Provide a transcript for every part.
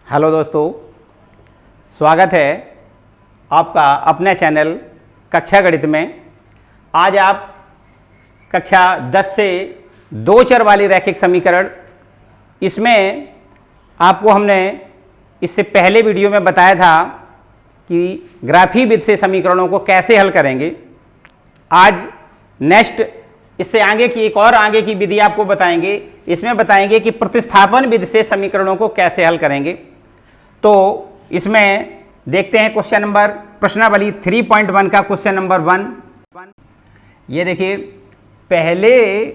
Hello दोस्तों, स्वागत है आपका अपने चैनल कक्षा गणित में। आज आप कक्षा 10 से 2 चर वाली रैखिक समीकरण, इसमें आपको हमने इससे पहले वीडियो में बताया था कि ग्राफी विधि से समीकरणों को कैसे हल करेंगे। आज नेक्स्ट इससे आगे की एक और आगे की विधि आपको बताएंगे। इसमें बताएंगे कि प्रतिस्थापन विधि से समीकरणों को कैसे हल करेंगे। तो इसमें देखते हैं क्वेश्चन नंबर प्रश्नावली 3.1 का क्वेश्चन नंबर 1। ये देखिए, पहले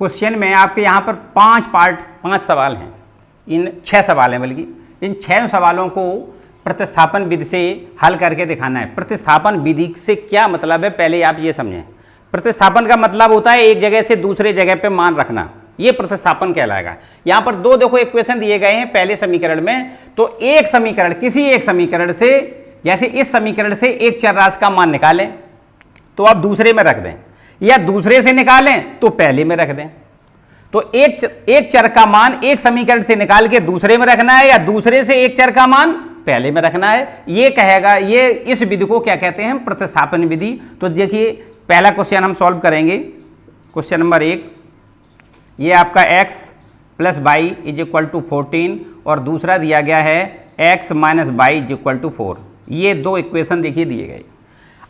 क्वेश्चन में आपके यहाँ पर 5 सवाल हैं। इन 6 सवाल हैं, बल्कि इन 6 सवालों को प्रतिस्थापन विधि से हल करके दिखाना है। प्रतिस्थापन विधि से क्या मतलब है, पहले आप ये समझें। प्रतिस्थापन का मतलब होता है एक जगह से दूसरे जगह पे मान रखना, ये प्रतिस्थापन कहलाएगा। यहाँ पर दो देखो इक्वेशन दिए गए हैं पहले समीकरण में। तो एक समीकरण, किसी एक समीकरण से, जैसे इस समीकरण से एक चर राशि का मान निकालें तो आप दूसरे में रख दें, या दूसरे से निकालें तो पहले में रख दें। तो एक चर का मान एक समीकरण से निकाल के दूसरे में रखना है, या दूसरे से एक चर का मान पहले में रखना है। ये कहेगा, ये इस विधि को क्या कहते हैं, प्रतिस्थापन विधि। तो देखिए, पहला क्वेश्चन हम सॉल्व करेंगे। क्वेश्चन नंबर 1, ये आपका x plus y is equal to 14 और दूसरा दिया गया है x minus y is equal to 4। ये दो इक्वेशन देखिए दिए गए।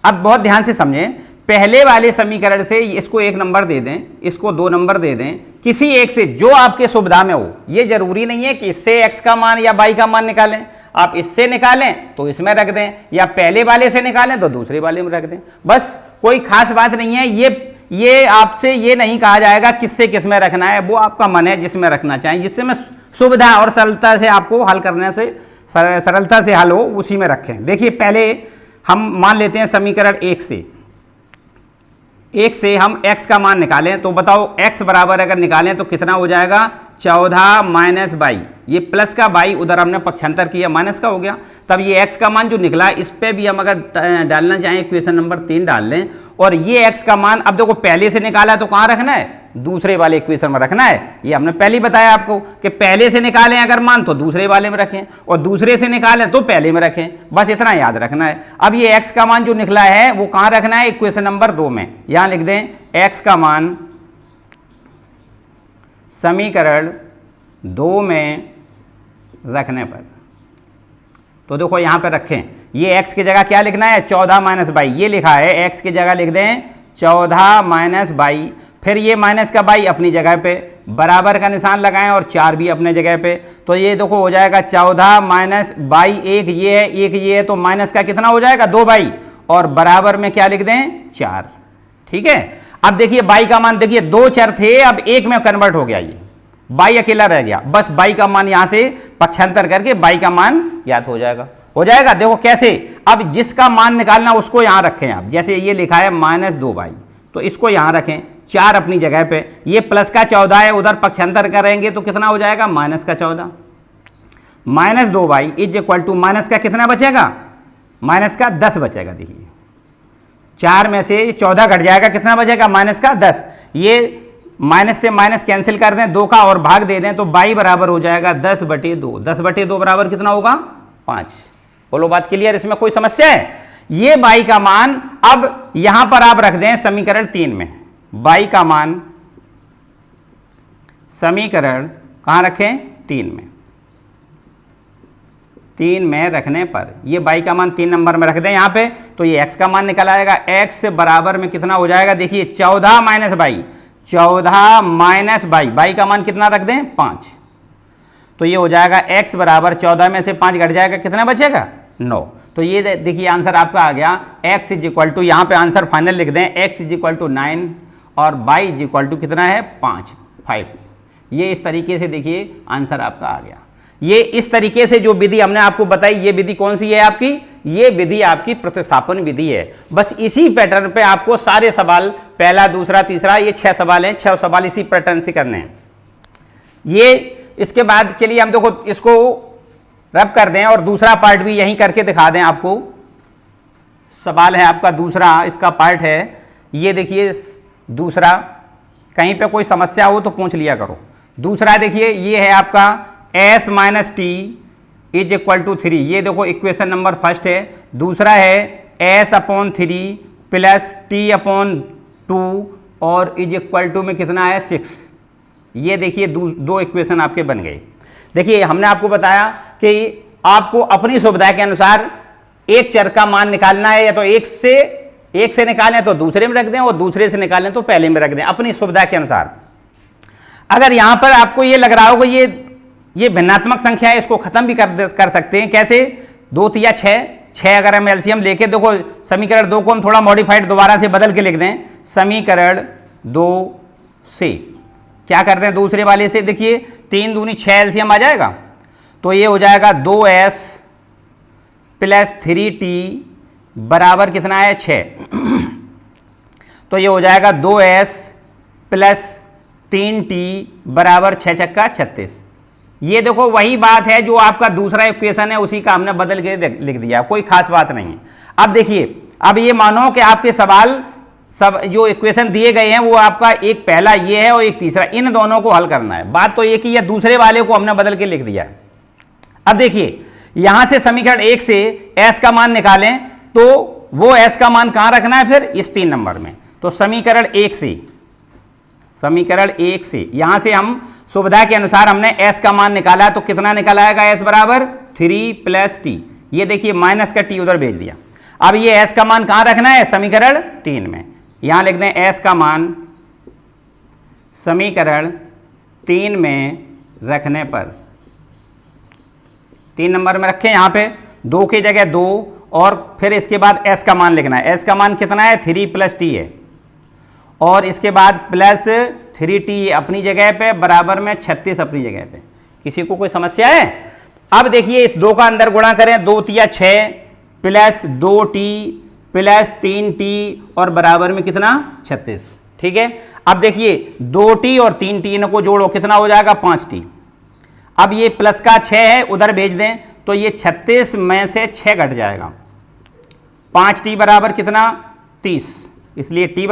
अब बहुत ध्यान से समझें, पहले वाले समीकरण से इसको 1 नंबर दे दें, इसको 2 नंबर दे दें, किसी एक से जो आपके सुविधा में हो। ये जरूरी नहीं है कि इससे x का मान या y का मान निकालें। आप इससे निकालें तो इसमें रख दें, या पहले वाले से निकालें तो दूसरे वाले में रख दें। बस कोई खास बात नहीं है। ये आपसे ये नहीं कहा जाएगा किससे किस में रखना है, वो आपका मन है जिसमें रखना चाहें, जिससे में सुविधा और सरलता से आपको हल करने से, सरलता से हल हो, उसी में रखें। देखिए, पहले हम मान लेते हैं समीकरण 1 से हम x का मान निकालें। तो बताओ, x बराबर अगर निकालें तो कितना हो जाएगा, 14 माइनस वाई। ये प्लस का वाई उधर हमने पक्षांतर किया, माइनस का हो गया। तब ये x का मान जो निकला, इस पे भी हम अगर डालना चाहें इक्वेशन नंबर 3 डाल लें। और ये x का मान अब देखो, पहले से निकाला तो कहाँ रखना है, दूसरे वाले इक्वेशन में रखना है। ये हमने पहले ही बताया आपको कि पहले से निकालें अगर मान तो दूसरे वाले में रखें, और दूसरे से निकालें तो पहले में रखें। बस इतना याद रखना है। अब ये x का मान जो निकला है वो कहाँ रखना है, इक्वेशन नंबर 2 में। यहाँ लिख दें x का मान समीकरण 2 में रखने पर। तो देखो यहाँ पे रखें, ये x की जगह क्या लिखना है, 14 माइनस वाई। ये लिखा है, x की जगह लिख दें 14 माइनस वाई। फिर ये माइनस का वाई अपनी जगह पे, बराबर का निशान लगाएं, और 4 भी अपने जगह पे। तो ये देखो हो जाएगा 14 माइनस वाई, एक ये है एक ये है, तो माइनस का कितना हो जाएगा, 2 वाई, और बराबर में क्या लिख दें, 4। ठीक है। अब देखिए वाई का मान, देखिए 2 चर थे, अब एक में कन्वर्ट हो गया, ये वाई अकेला रह गया। बस वाई का मान यहां से पक्षांतर करके वाई का मान ज्ञात हो जाएगा। देखो कैसे, अब जिसका मान निकालना उसको यहां रखें आप। जैसे ये लिखा है माइनस 2 वाई, तो इसको यहां रखें, 4 अपनी जगह पे। ये प्लस का 14 है, उधर पक्षांतर करेंगे तो कितना हो जाएगा, माइनस का 14। Minus 2 y is equal to, minus का कितना बचेगा, माइनस का 10 बचेगा। देखिए 4 में से 14 घट जाएगा, कितना बचेगा, माइनस का 10। ये माइनस से माइनस कैंसिल कर दें, 2 का और भाग दे दें, तो वाई बराबर हो जाएगा 10/2। 10/2 बराबर कितना होगा, 5। बोलो बात क्लियर, इसमें कोई समस्या है। ये वाई का मान अब यहां पर आप रख दें समीकरण 3 में। वाई का मान समीकरण कहां रखें, 3 में रखने पर ये वाई का मान 3 नंबर में रख दें यहाँ पे। तो ये x का मान निकल आएगा, x बराबर में कितना हो जाएगा, देखिए 14 minus y, 14 minus y, y का मान कितना रख दें, 5। तो ये हो जाएगा x बराबर 14 में से 5 घट जाएगा, कितना बचेगा, 9। तो ये देखिए आंसर आपका आ गया, x इज इक्वल टू, यहाँ पे आंसर फाइनल लिख दें, x इज इक्वल टू 9 और y इज इक्वल टू कितना है, 5। ये इस तरीके से देखिए आंसर आपका आ गया। ये इस तरीके से जो विधि हमने आपको बताई, ये विधि कौन सी है आपकी, ये विधि आपकी प्रतिस्थापन विधि है। बस इसी पैटर्न पे आपको सारे सवाल, पहला दूसरा तीसरा, ये 6 सवाल हैं, 6 सवाल इसी पैटर्न से करने हैं। ये इसके बाद चलिए हम देखो इसको रब कर दें और दूसरा पार्ट भी यहीं करके दिखा दें आपको। सवाल है आपका दूसरा, इसका पार्ट है ये। देखिए दूसरा, कहीं पे कोई समस्या हो तो पूछ लिया करो। दूसरा देखिए, ये है आपका s minus t is equal to 3, ये देखो इक्वेशन नंबर फर्स्ट है। दूसरा है s/3 प्लस t/2 और इज इक्वल टू में कितना है 6। ये देखिए दो इक्वेशन आपके बन गए। देखिए हमने आपको बताया कि आपको अपनी सुविधा के अनुसार एक चर का मान निकालना है, या तो एक से निकालें तो दूसरे में रख दें और दूसरे से निकालें तो पहले में रख दें, अपनी सुविधा के अनुसार। अगर यहां पर आपको ये लग रहा होगा ये भिन्नात्मक संख्या है, इसको खत्म भी कर सकते हैं। कैसे? 2 तिया 6 अगर हम एलसीएम लेके देखो, समीकरण 2 को हम थोड़ा मॉडिफाइड दोबारा से बदल के लिख दें। समीकरण 2 से क्या करते हैं, दूसरे वाले से देखिए 3 दूनी 6 एलसीएम आ जाएगा, तो ये हो जाएगा 2s प्लस 3t बराबर कितना है 6। तो ये हो जाएगा 2s प्लस 3t बराबर 6 छक्का 36। ये देखो वही बात है जो आपका दूसरा इक्वेशन है, उसी का हमने बदल के लिख दिया, कोई खास बात नहीं है। अब देखिए, अब ये मानो कि आपके सवाल सब जो इक्वेशन दिए गए हैं वो आपका एक पहला ये है और एक तीसरा, इन दोनों को हल करना है। बात तो एक ही है, दूसरे वाले को हमने बदल के लिख दिया। अब देखिए यहां से समीकरण 1 से s का मान निकालें तो वो s का मान कहां रखना है, फिर इस 3 नंबर में। तो समीकरण 1 से यहां से हम सुविधा के अनुसार हमने s का मान निकाला, तो कितना निकला आएगा, s बराबर 3 प्लस t। ये देखिए माइनस का t उधर भेज दिया। अब ये s का मान कहां रखना है, समीकरण 3 में। यहां लिख दें s का मान समीकरण 3 में रखने पर, 3 नंबर में रखें, यहां पे 2 की जगह 2 और फिर इसके बाद s का मान लिखना है। s का मान कितना है, 3 प्लस t है, और इसके बाद प्लस 3t अपनी जगह पे बराबर में 36 अपनी जगह पे। किसी को कोई समस्या है? अब देखिए इस 2 का अंदर गुणा करें, 2 तिया 6 प्लस 2t प्लस 3t और बराबर में कितना 36। ठीक है, अब देखिए 2t और 3t इनको जोड़ो, कितना हो जाएगा 5t। अब ये प्लस का 6 है, उधर भेज दें तो ये 36 में से 6 घट जाएगा, 5t बराबर कितना 30, इसलिए t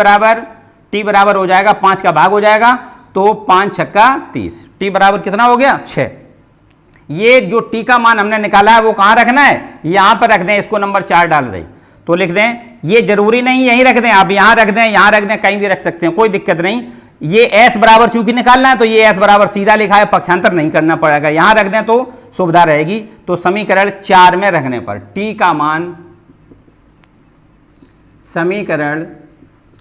बराबर हो जाएगा 5 का भाग हो जाएगा, तो 5 छक्का 30, t बराबर कितना हो गया 6। ये जो t का मान हमने निकाला है वो कहाँ रखना है, यहाँ पर रख दें, इसको नंबर 4 डाल रहे तो लिख दें। ये जरूरी नहीं यहीं रख दें, आप यहाँ रख दें, यहाँ रख दें, कहीं भी रख सकते हैं, कोई दिक्कत नहीं। ये s बराबर चूंकि निकालना है तो ये s बराबर सीधा लिखा है, पक्षांतर नहीं करना पड़ेगा, यहाँ रख दें तो सुविधा रहेगी। तो समीकरण 4 में रखने पर t का मान समीकरण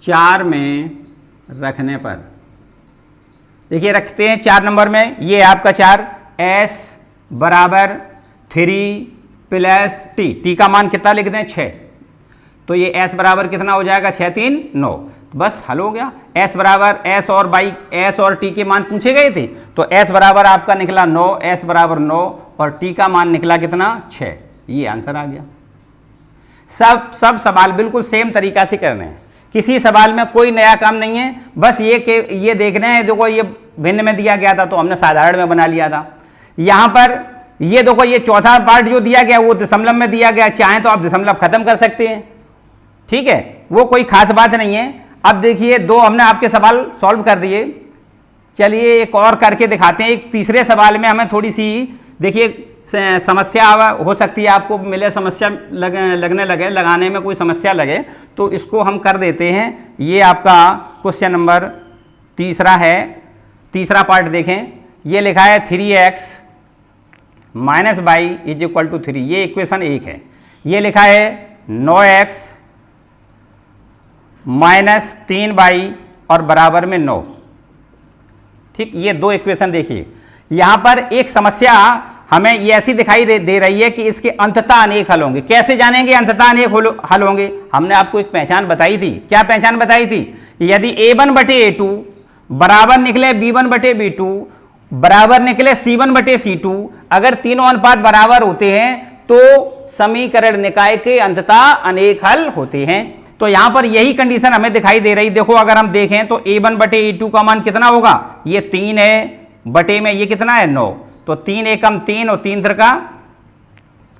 4 में रखने पर, देखिए रखते हैं 4 नंबर में, ये आपका 4, s बराबर 3 प्लस t का मान कितना लिख दें 6, तो ये s बराबर कितना हो जाएगा 6 3 9, बस हल हो गया। s बराबर s और t के मान पूछे गए थे, तो s बराबर आपका निकला 9, s बराबर 9 और t का मान निकला कितना 6, ये आंसर आ गया। सब सवाल बिल्कुल सेम तरीका से करने हैं, किसी सवाल में कोई नया काम नहीं है, बस ये देखना है। देखो ये भिन्न में दिया गया था तो हमने साधारण में बना लिया था। यहाँ पर ये देखो ये चौथा पार्ट जो दिया गया वो दशमलव में दिया गया, चाहे तो आप दशमलव खत्म कर सकते हैं, ठीक है, वो कोई खास बात नहीं है। अब देखिए 2 हमने आपके सवाल सॉल्व कर दिए, चलिए एक और करके दिखाते हैं। एक तीसरे सवाल में हमें थोड़ी सी देखिए समस्या हो सकती है, आपको मिले समस्या लगाने में कोई समस्या लगे तो इसको हम कर देते हैं। ये आपका क्वेश्चन नंबर तीसरा है, तीसरा पार्ट देखें, ये लिखा है 3x minus y is equal to 3, ये इक्वेशन 1 है। ये लिखा है 9x माइनस 3 बाई और बराबर में 9, ठीक। ये 2 इक्वेशन देखिए, यहाँ पर एक समस्या हमें ये ऐसी दिखाई दे रही है कि इसके अंततः अनेक हल होंगे। कैसे जानेंगे अंततः अनेक हल होंगे? हमने आपको एक पहचान बताई थी। क्या पहचान बताई थी? यदि a1 बटे a2 बराबर निकले b1 बटे b2 बराबर निकले c1 बटे c2, अगर तीनों अनुपात बराबर होते हैं तो समीकरण निकाय के अंततः अनेक हल होते हैं। तो यहां पर यही कंडीशन हमें दिखाई दे रही। देखो अगर हम देखें तो a1 बटे a2 का मान कितना होगा, ये 3 है, बटे में ये कितना है 9, तो 3 एकम 3 और 3 त्रिका,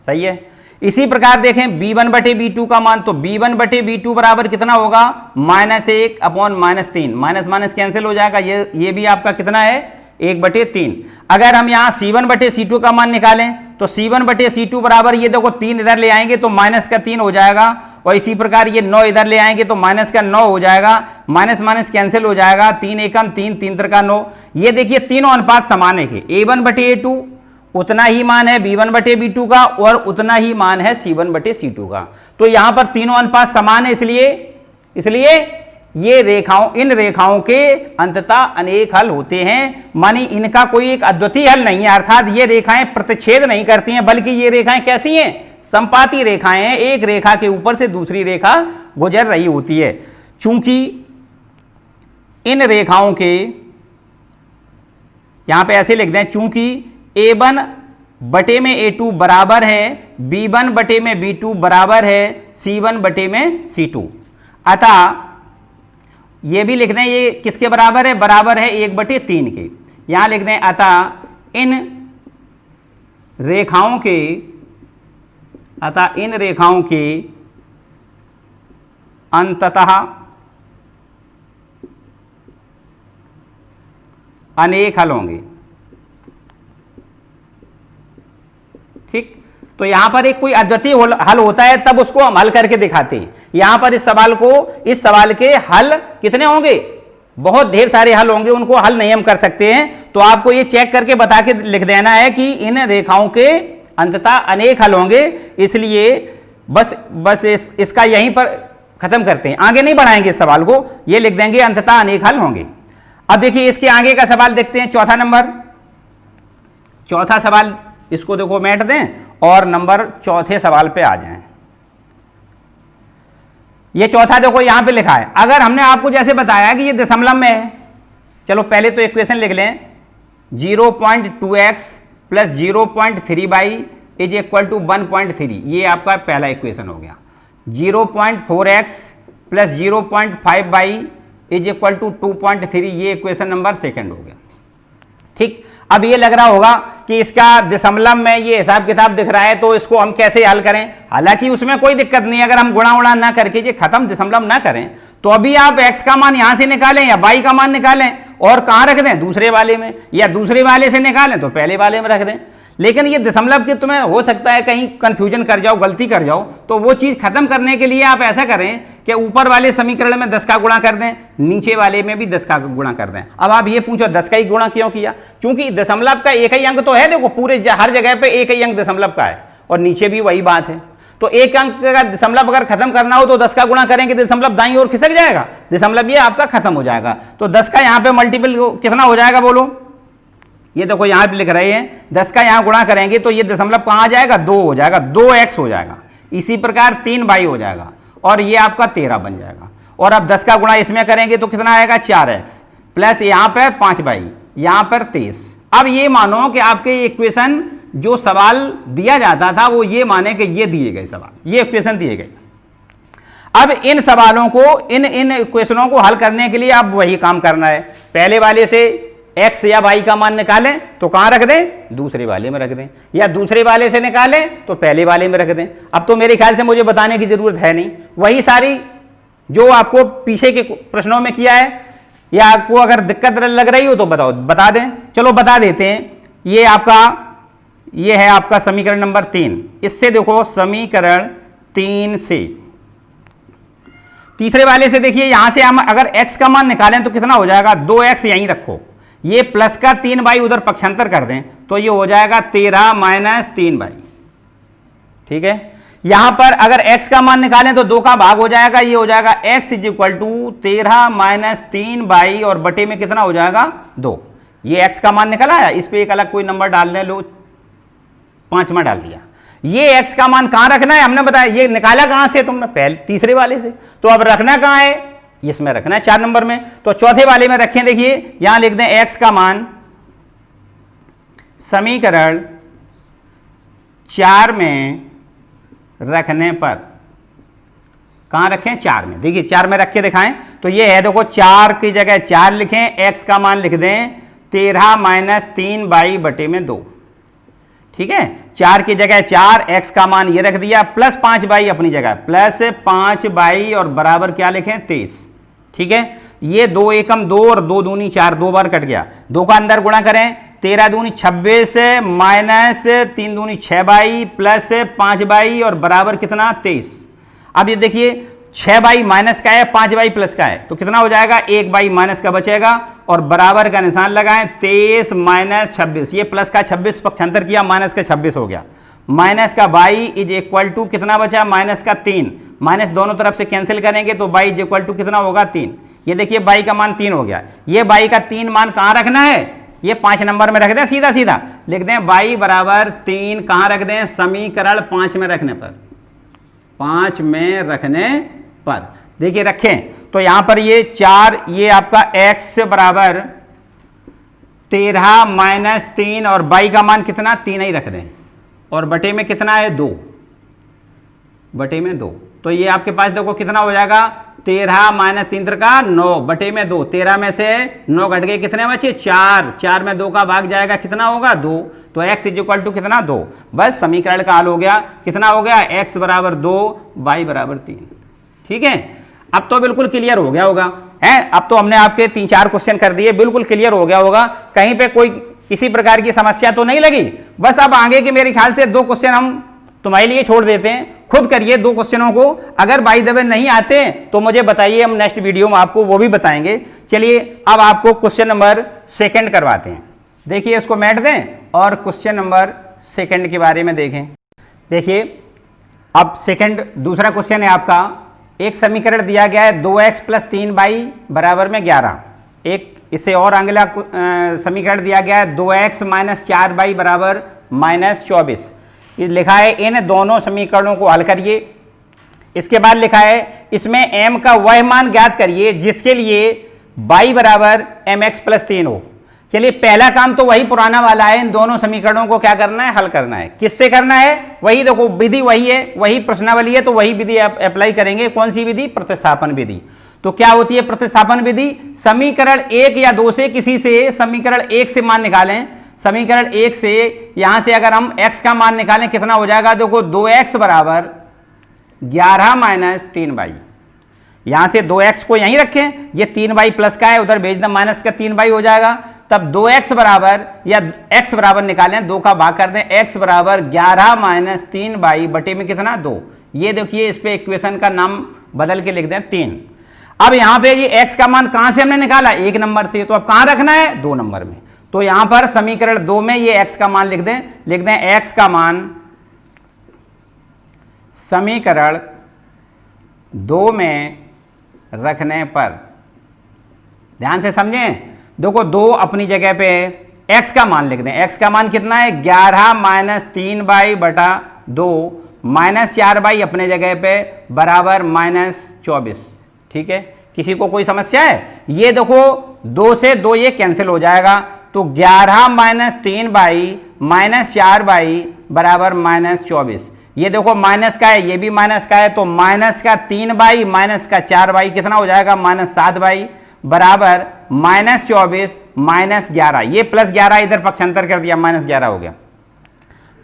सही है। इसी प्रकार देखें b1 बटे b2 का मान, तो b1 बटे b2 बराबर कितना होगा -1 अपॉन -3, माइनस माइनस कैंसिल हो जाएगा, ये भी आपका कितना है 1 बटे 3। अगर हम यहाँ c1 बटे c2 का मान निकालें तो C1 बटे C2 बराबर, ये देखो 3 इधर ले आएंगे तो माइनस का 3 हो जाएगा, और इसी प्रकार ये 9 इधर ले आएंगे तो माइनस का 9 हो जाएगा, माइनस माइनस कैंसिल हो जाएगा, 3 एकम 3, 3 त्रिका 9। ये देखिए तीनों अनुपात समान है कि A1 बटे A2 उतना ही मान है B1 बटे B2 का, और उतना ही मान है C1 बटे C2 का। तो यहां पर तीनों अनुपात समान है, इसलिए ये रेखाओं, इन रेखाओं के अंततः अनेक हल होते हैं, मानी इनका कोई एक अद्वितीय हल नहीं है, अर्थात ये रेखाएं प्रतिच्छेद नहीं करती हैं, बल्कि ये रेखाएं कैसी हैं, संपाती रेखाएं हैं, एक रेखा के ऊपर से दूसरी रेखा गुजर रही होती है। चूंकि इन रेखाओं के, यहां पे ऐसे लिख दें, चूंकि A1 बटे में A2 बराबर है B1 बटे में B2 बराबर है C1 बटे में C2, अतः ये भी लिख दें, ये किसके बराबर है, बराबर है 1/3 के। यहां लिख दें, अतः इन रेखाओं के अंततः अनेक हल होंगे। ठीक, तो यहां पर एक कोई अद्वितीय हल होता है, तब उसको हम हल करके दिखाते हैं। यहां पर इस सवाल के हल कितने होंगे, बहुत ढेर सारे हल होंगे, उनको हल नहीं हम कर सकते हैं। तो आपको ये चेक करके बता के लिख देना है कि इन रेखाओं के अंततः अनेक हल होंगे, इसलिए बस इसका यहीं पर खत्म करते हैं, आगे नहीं बढ़ाएंगे इस सवाल को, ये लिख देंगे अंततः अनेक हल होंगे। अब देखिए इसके आगे का सवाल देखते हैं, चौथा नंबर, चौथा सवाल, इसको देखो मेट दें और नंबर चौथे सवाल पे आ जाएं। ये चौथा देखो यहां पे लिखा है, अगर हमने आपको जैसे बताया कि ये दशमलव में है, चलो पहले तो इक्वेशन लिख लें, 0.2x plus 0.3y is equal to 1.3, ये आपका पहला इक्वेशन हो गया। 0.4x plus 0.5y is equal to 2.3, ये इक्वेशन नंबर सेकंड हो गया। ठीक, अब ये लग रहा होगा कि इसका दशमलव में ये हिसाब किताब दिख रहा है, तो इसको हम कैसे हल करें। हालांकि उसमें कोई दिक्कत नहीं, अगर हम गुणा उड़ा ना करके ये खत्म दशमलव ना करें, तो अभी आप x का मान यहां से निकालें या y का मान निकालें और कहां रख दें, दूसरे वाले में, या दूसरे वाले से निकालें तो पहले वाले में रख दें। लेकिन ये दशमलव के तुम्हें हो सकता है कहीं कंफ्यूजन कर जाओ, गलती कर जाओ, तो वो चीज़ खत्म करने के लिए आप ऐसा करें कि ऊपर वाले समीकरण में 10 का गुणा कर दें, नीचे वाले में भी 10 का गुणा कर दें। अब आप ये पूछो 10 का ही गुणा क्यों किया, क्योंकि दशमलव का एक ही अंक तो है, देखो पूरे हर जगह पे एक ही अंक दशमलव का है, और नीचे भी वही बात है। तो एक अंक का दशमलव अगर खत्म करना हो तो 10 का गुणा करेंगे, दशमलव दाईं ओर खिसक जाएगा, दशमलव ये आपका खत्म हो जाएगा। तो 10 का यहाँ पे मल्टीपल कितना हो जाएगा बोलो, ये देखो यहाँ पे लिख रहे हैं, 10 का यहाँ गुणा करेंगे तो ये दशमलव कहाँ आ जाएगा, 2 हो जाएगा, 2x हो जाएगा, इसी प्रकार 3y हो जाएगा, और ये आपका 13 बन जाएगा। और अब 10 का गुणा इसमें करेंगे तो कितना आएगा, 4x प्लस यहाँ पर 5y, यहाँ पर 23। अब ये मानो कि आपके इक्वेशन जो सवाल दिया जाता था वो ये माने कि ये दिए गए सवाल, ये इक्वेशन दिए गए। अब इन सवालों को, इन इक्वेशनों को हल करने के लिए अब वही काम करना है, पहले वाले से x या y का मान निकालें तो कहां रख दें, दूसरे वाले में रख दें, या दूसरे वाले से निकालें तो पहले वाले में रख दें। अब तो मेरे ख्याल से मुझे बताने की जरूरत है नहीं, वही सारी जो आपको पीछे के प्रश्नों में किया है, या आपको अगर दिक्कत लग रही हो तो बताओ, बता दें। चलो बता देते हैं, ये है आपका समीकरण नंबर 3। इससे देखो समीकरण 3 से तीसरे वाले से देखिए, यहां से हम अगर x का मान निकालें तो कितना हो जाएगा, 2x यहीं रखो, ये प्लस का 3y उधर पक्षांतर कर दें तो ये हो जाएगा 13 माइनस 3y। ठीक है, यहां पर अगर x का मान निकालें तो 2 का भाग हो जाएगा, ये हो जाएगा x is equal to 13 minus 3y, और बटे में कितना हो जाएगा, 2। ये x का मान निकला है, इस पे एक अलग कोई नंबर डाल दें, लो 5वां डाल दिया। ये x का मान कहां रखना है, हमने बताया, ये निकाला कहां से तुमने, पहले तीसरे वाले से, तो अब रखना कहां है, इसमें रखना है 4 नंबर में, तो चौथे वाले में रखें। देखिए यहां लिख दें x का मान समीकरण 4 में रखने पर, कहां रखें, 4 में। देखिए 4 में रख के दिखाएं तो ये है, देखो 4 की जगह 4 लिखें, x का मान लिख दें 13 माइनस 3y बटे में 2। ठीक है, 4 की जगह 4, x का मान ये रख दिया, प्लस 5y अपनी जगह, प्लस 5y, और बराबर क्या लिखें, 23। ठीक है, ये 2 एकम 2 और 2 दूनी 4, 2 बार कट गया, 2 का अंदर गुणा करें, 13 दूनी 26 माइनस 3 दूनी 6 बाई प्लस 5 बाई और बराबर कितना 23। अब ये देखिए 6 बाई माइनस का है, 5 बाई प्लस का है, तो कितना हो जाएगा 1 बाई माइनस का बचेगा और बराबर का निशान लगाएं। 23 माइनस 26, ये प्लस का 26 पक्षांतर किया, माइनस का 26 हो गया। माइनस का बाई इज इक्वल टू कितना बचा, माइनस का 3, माइनस दोनों तरफ से कैंसिल करेंगे तो बाई इज इक्वल टू कितना होगा 3। ये देखिए बाई का मान 3 हो गया। ये बाई का 3 मान कहाँ रखना है, ये 5 नंबर में रख दें, सीधा सीधा लिख दें बाई बराबर 3 कहाँ रख दें, समीकरण 5 में रखने पर, 5 में रखने पर देखिए रखें तो यहां पर ये 4, ये आपका x बराबर 13 माइनस 3 और बाई का मान कितना 3 ही रख दें और बटे में कितना है 2, बटे में 2, तो ये आपके पास देखो कितना हो जाएगा 13 माइनस 3 का 9 बटे में 2, 13 में से 9 घट गए कितने बचे 4, 4 में 2 का भाग जाएगा कितना होगा 2, तो x इज इक्वल टू कितना 2। बस समीकरण का हल हो गया, कितना हो गया x बराबर 2 y बराबर 3। ठीक है, अब तो बिल्कुल क्लियर हो गया होगा है। अब तो हमने आपके 3-4 क्वेश्चन कर दिए, बिल्कुल क्लियर हो गया होगा, कहीं पे कोई किसी प्रकार की समस्या तो नहीं लगी। बस अब आगे के मेरे ख्याल से 2 क्वेश्चन हम तुम्हारे लिए छोड़ देते हैं, खुद करिए 2 क्वेश्चनों को। अगर बाय द वे नहीं आते तो मुझे बताइए, हम नेक्स्ट वीडियो में आपको वो भी बताएंगे। चलिए अब आपको क्वेश्चन नंबर 2 करवाते हैं। देखिए इसको मैट दें और क्वेश्चन नंबर 2 के बारे में देखें। देखिए अब दूसरा क्वेश्चन है आपका, एक समीकरण दिया गया है 2x प्लस 3y बराबर में 11। एक इससे और अगला समीकरण दिया गया है 2x माइनस 4y बराबर माइनस 24। ये लिखा है इन दोनों समीकरणों को हल करिए। इसके बाद लिखा है इसमें m का वह मान ज्ञात करिए जिसके लिए y बराबर mx प्लस 3 हो। चलिए पहला काम तो वही पुराना वाला है, इन दोनों समीकरणों को क्या करना है, हल करना है। किससे करना है, वही देखो विधि वही है, वही प्रश्नावली है, तो वही विधि आप अप्लाई करेंगे। कौन सी विधि, प्रतिस्थापन विधि। तो क्या होती है प्रतिस्थापन विधि, समीकरण 1 या 2 से किसी से समीकरण 1 से मान निकालें। समीकरण 1 से यहां से अगर हम x का मान निकालें कितना हो जाएगा, देखो 2x बराबर 11 माइनस 3y। यहां से 2x को यहीं रखें, ये 3y प्लस का है, उधर भेज दें माइनस का 3y हो जाएगा। तब 2x बराबर या x बराबर निकालें, 2 का भाग कर दें, x बराबर 11 माइनस 3y बटे में कितना 2। ये देखिए इस पे इक्वेशन का नाम बदल के लिख दें 3। अब यहां पे ये x का मान कहां से हमने निकाला, 1 नंबर से, तो अब कहां रखना है 2 नंबर में। तो यहां पर समीकरण 2 में ये x का मान लिख दें x का मान समीकरण 2 में रखने पर, ध्यान से समझें। देखो 2 अपनी जगह पे x का मान लिख दें, x का मान कितना है 11 माइनस 3y बटा 2 माइनस 4y अपने जगह पे बराबर माइनस 24। ठीक है, किसी को कोई समस्या है। ये देखो 2 से 2 ये कैंसिल हो जाएगा, तो 11 माइनस 3y माइनस 4y बराबर माइनस 24। ये देखो माइनस का है, ये भी माइनस का है, तो माइनस का 3y माइनस का 4y कितना हो जाएगा माइनस 7y बराबर माइनस 24 माइनस 11। ये प्लस 11 इधर पक्षांतर कर दिया, माइनस 11 हो गया।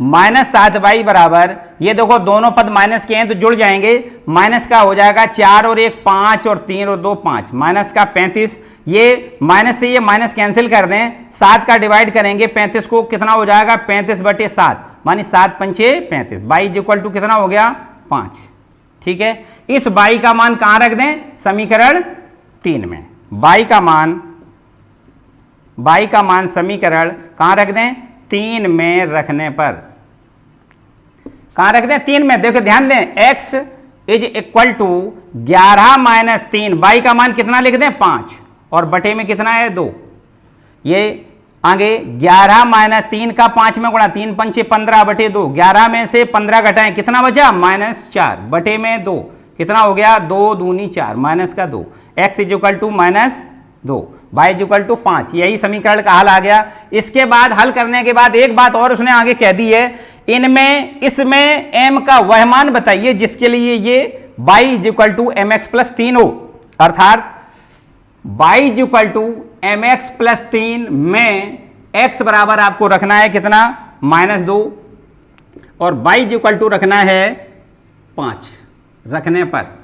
माइनस 7y बराबर, ये देखो दोनों पद माइनस के हैं तो जुड़ जाएंगे, माइनस का हो जाएगा 4 और 1 5 और 3 और 2 5, माइनस का 35। ये माइनस से ये माइनस कैंसिल कर दें, 7 का डिवाइड करेंगे 35 को, कितना हो जाएगा 35 बटे 7 मानी 7 पंचे 35। बाई इज इक्वल टू कितना हो गया 5। ठीक है, इस बाई का मान कहां रख दें, समीकरण 3 में। बाई का मान समीकरण कहां रख दें, 3 में रखने पर। कहां रख दें, 3 में। देखो ध्यान दें, x is equal to 11 minus 3, y का मान कितना लिख दें 5 और बटे में कितना है 2। ये आगे 11 माइनस 3 का 5 में गुणा, 3 पंचे 15 बटे 2, 11 में से 15 घटाएं कितना बचा माइनस 4 बटे में 2, कितना हो गया 2 दूनी 4 माइनस का 2। x is equal to minus 2, y is equal to 5। यही समीकरण का हल आ गया। इसके बाद हल करने के बाद एक बात और उसने आगे कह दी है, इसमें m का वह मान बताइए जिसके लिए ये y is equal to mx plus 3 हो। अर्थात y is equal to mx plus 3 में x बराबर आपको रखना है कितना -2 और y इज इक्वल टू रखना है 5। रखने पर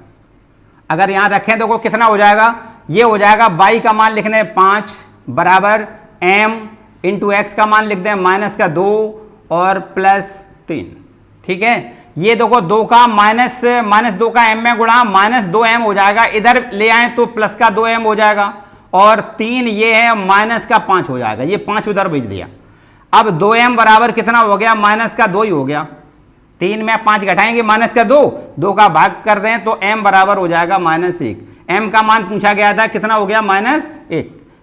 अगर यहां रखें तो कितना हो जाएगा, ये हो जाएगा y का मान लिखने 5 बराबर m इंटू एक्स का मान लिख दें माइनस का 2 और प्लस 3। ठीक है, ये देखो 2 का माइनस 2 का m में गुणा माइनस 2m हो जाएगा, इधर ले आए तो प्लस का 2m हो जाएगा, और 3 ये है माइनस का 5 हो जाएगा, ये 5 उधर भेज दिया। अब 2m बराबर कितना हो गया, माइनस का 2 ही हो गया। 3 में 5 घटाएंगे माइनस का 2 का भाग कर दें तो m बराबर हो जाएगा -1। m का मान पूछा गया था, कितना हो गया, -1।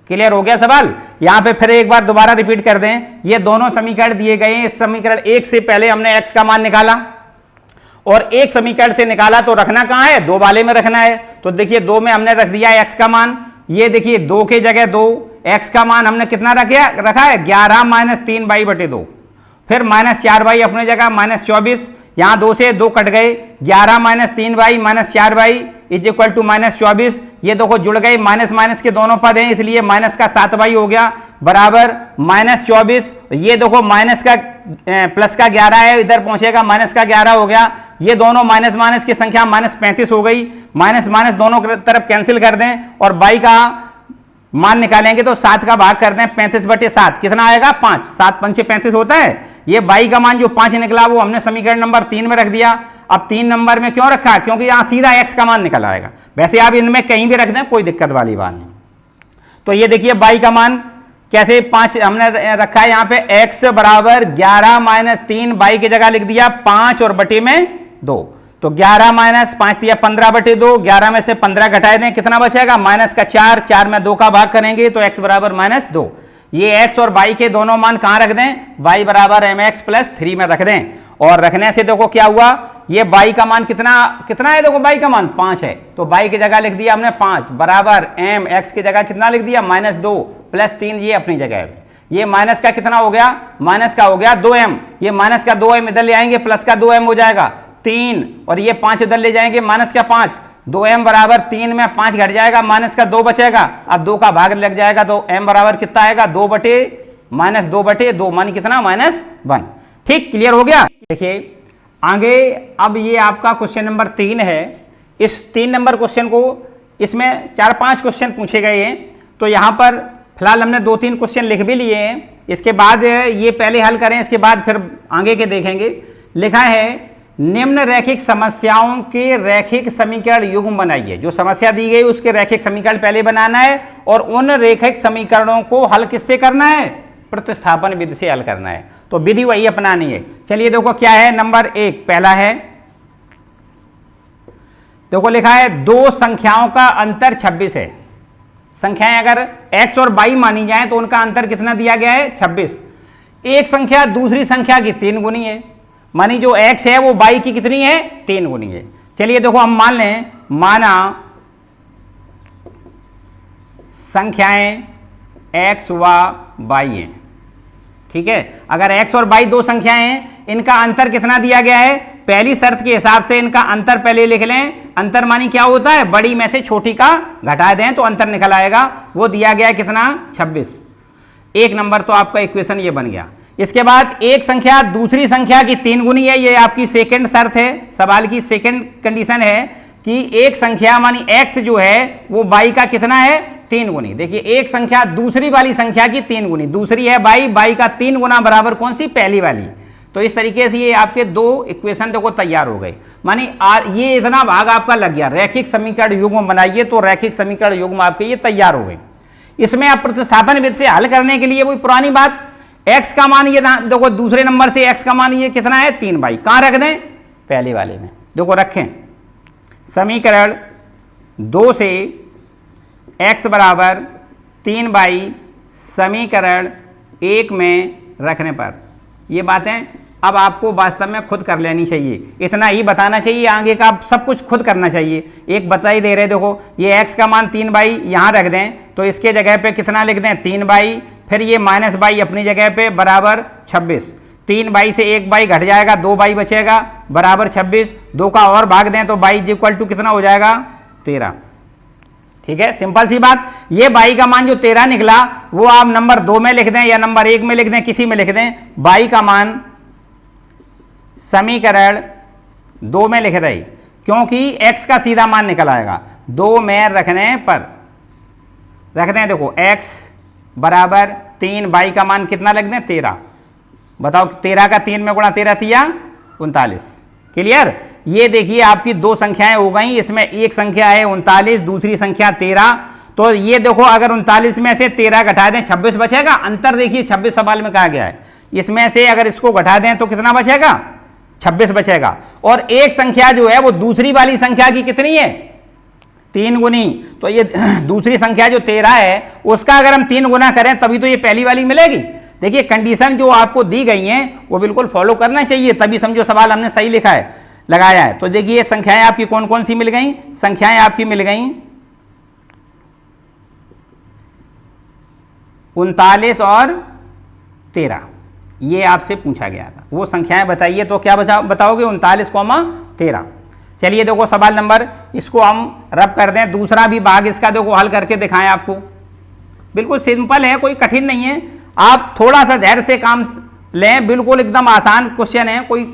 क्लियर हो गया सवाल। यहां पे फिर एक बार दोबारा रिपीट कर दें, ये दोनों समीकरण दिए गए हैं। इस समीकरण 1 से पहले हमने x का मान निकाला, और एक समीकरण से निकाला तो रखना कहां है, 2 वाले में रखना है। तो देखिए 2 में हमने रख दिया x का मान, ये देखिए 2 के जगह 2, x का मान हमने कितना रखा है, 11 - 3/2। फिर -4y अपनी जगह -24, यहाँ 2 से 2 कट गए, 11 - 3y -4y is equal to -24। ये देखो जुड़ गए, माइनस माइनस के दोनों पद हैं, इसलिए माइनस का 7y हो गया बराबर -24। ये देखो माइनस का प्लस का 11 है, इधर पहुंचेगा माइनस का 11 हो गया। ये दोनों माइनस माइनस की संख्या -35 हो गई, माइनस माइनस दोनों तरफ कैंसिल कर दें, और y का मान निकालेंगे तो 7 का भाग कर दें 35/7, कितना आएगा, 5। 7 पंचे 35 होता है। ये y का मान जो 5 निकला वो हमने समीकरण नंबर 3 में रख दिया। अब 3 नंबर में क्यों रखा, क्योंकि यहां सीधा x का मान निकल आएगा। वैसे आप इनमें कहीं भी रख दें, कोई दिक्कत वाली बात नहीं। तो ये देखिए y का मान कैसे 5 हमने रखा है, यहाँ पे x बराबर 11 - 3, y की जगह लिख दिया 5 और बटे में 2, तो 11 - 5 दिया 15/2, 11 में से 15 घटाए दें, कितना बचेगा, माइनस का 4, 4 में 2 का भाग करेंगे तो x बराबर -2। ये x और y के दोनों मान कहां रख दें, y बराबर mx + 3 में रख दें, और रखने से देखो क्या हुआ, ये y का मान कितना है, देखो y का मान 5 है, तो y की जगह लिख दिया हमने 5 बराबर m, x की जगह कितना लिख दिया, -2 + 3 ये अपनी जगह है। ये माइनस का कितना हो गया, माइनस का हो गया 2m, ये माइनस का 2m इधर ले आएंगे, प्लस का 2m हो जाएगा 3, और ये 5 इधर ले जाएंगे, माइनस का 5, 2m बराबर 3 में 5 घट जाएगा, माइनस का 2 बचेगा। अब 2 का भाग लग जाएगा तो m बराबर कितना आएगा, 2/-2 मानी कितना, -1। ठीक, क्लियर हो गया। देखिए आगे, अब ये आपका क्वेश्चन नंबर 3 है। इस 3 नंबर क्वेश्चन को, इसमें 4-5 क्वेश्चन पूछे गए हैं, तो यहाँ पर फिलहाल हमने 2-3 क्वेश्चन लिख भी लिए हैं। इसके बाद ये पहले हल करें, इसके बाद फिर आगे के देखेंगे। लिखा है निम्न रैखिक समस्याओं के रैखिक समीकरण युग्म बनाइए। जो समस्या दी गई उसके रैखिक समीकरण पहले बनाना है, और उन रैखिक समीकरणों को हल किससे करना है, प्रतिस्थापन विधि से हल करना है। तो विधि वही अपनानी है। चलिए देखो क्या है, नंबर 1 पहला है, देखो लिखा है 2 संख्याओं का अंतर 26 है। संख्याएं अगर x और y मानी जाए तो उनका अंतर कितना दिया गया है, 26। एक संख्या दूसरी संख्या की 3 गुनी है, मानी जो x है वो y की कितनी है, 3 गुनी है। चलिए देखो हम मान लें, माना संख्याएं x व y हैं, ठीक है। अगर x और y 2 संख्याएं हैं, इनका अंतर कितना दिया गया है, पहली शर्त के हिसाब से इनका अंतर पहले लिख लें। अंतर मानी क्या होता है, बड़ी में से छोटी का घटा दें तो अंतर निकल आएगा, वो दिया गया है कितना, 26। 1 नंबर तो आपका इक्वेशन ये बन गया। इसके बाद एक संख्या दूसरी संख्या की 3 गुनी है, ये आपकी सेकंड शर्त है, सवाल की सेकंड कंडीशन है कि एक संख्या मानी x जो है वो y का कितना है, 3 गुनी। देखिए एक संख्या दूसरी वाली संख्या की 3 गुनी, दूसरी है y का 3 गुना बराबर कौन सी, पहली वाली। तो इस तरीके से ये आपके 2 इक्वेशन देखो तैयार हो गए। मानी ये इतना भाग आपका लग गया, रैखिक समीकरण युग्म बनाइए, तो रैखिक समीकरण युग्म आपके ये तैयार हो गए। इसमें आप प्रतिस्थापन विधि से हल करने के लिए वही पुरानी बात, x का मान ये देखो दूसरे नंबर से x का मान ये कितना है, 3y, कहाँ रख दें, पहले वाले में। देखो रखें, समीकरण 2 से x बराबर 3y समीकरण 1 में रखने पर, ये बातें अब आपको वास्तव में खुद कर लेनी चाहिए। इतना ही बताना चाहिए, आगे का आप सब कुछ खुद करना चाहिए। एक बता ही दे रहे, देखो ये x का मान 3y यहाँ रख दें तो इसके जगह पे कितना लिख दें, 3y, फिर ये -y अपनी जगह पे बराबर 26। 3y से 1y घट जाएगा, 2y बचेगा बराबर 26। 2 का और भाग दें तो y इक्वल टू कितना हो जाएगा, 13। ठीक है, सिंपल सी बात। ये y का मान जो 13 निकला वो आप नंबर 2 में लिख दें या नंबर 1 में लिख दें, किसी में लिख दें। y का मान समीकरण 2 में लिख रहे, क्योंकि x का सीधा मान निकल आएगा। 2 में रखने पर रखते हैं, देखो x बराबर 3, बाई का मान कितना लग दें 13। बताओ 13 का 3 में गुणा 13 तिया 39। क्लियर। ये देखिए आपकी दो संख्याएं हो गई, इसमें एक संख्या है 39, दूसरी संख्या 13। तो ये देखो अगर 39 में से 13 घटा दें 26 बचेगा। अंतर देखिए 26 सवाल में कहा गया है, इसमें से अगर इसको घटा दें तो कितना बचेगा 26 बचेगा। और एक संख्या जो है वो दूसरी वाली संख्या की कितनी है 3 गुनी। तो ये दूसरी संख्या जो 13 है उसका अगर हम 3 गुना करें तभी तो ये पहली वाली मिलेगी। देखिए कंडीशन जो आपको दी गई है वो बिल्कुल फॉलो करना चाहिए, तभी समझो सवाल हमने सही लिखा है, लगाया है। तो देखिए संख्याएं आपकी कौन कौन सी मिल गई, संख्याएं आपकी मिल गई 39 और 13। ये आपसे पूछा गया था, वो संख्याएं बताइए। तो क्या बताओगे 39,13। चलिए देखो सवाल नंबर, इसको हम रब कर दें, दूसरा भी भाग इसका देखो हल करके दिखाएं आपको। बिल्कुल सिंपल है, कोई कठिन नहीं है, आप थोड़ा सा धैर्य से काम लें। बिल्कुल एकदम आसान क्वेश्चन है, कोई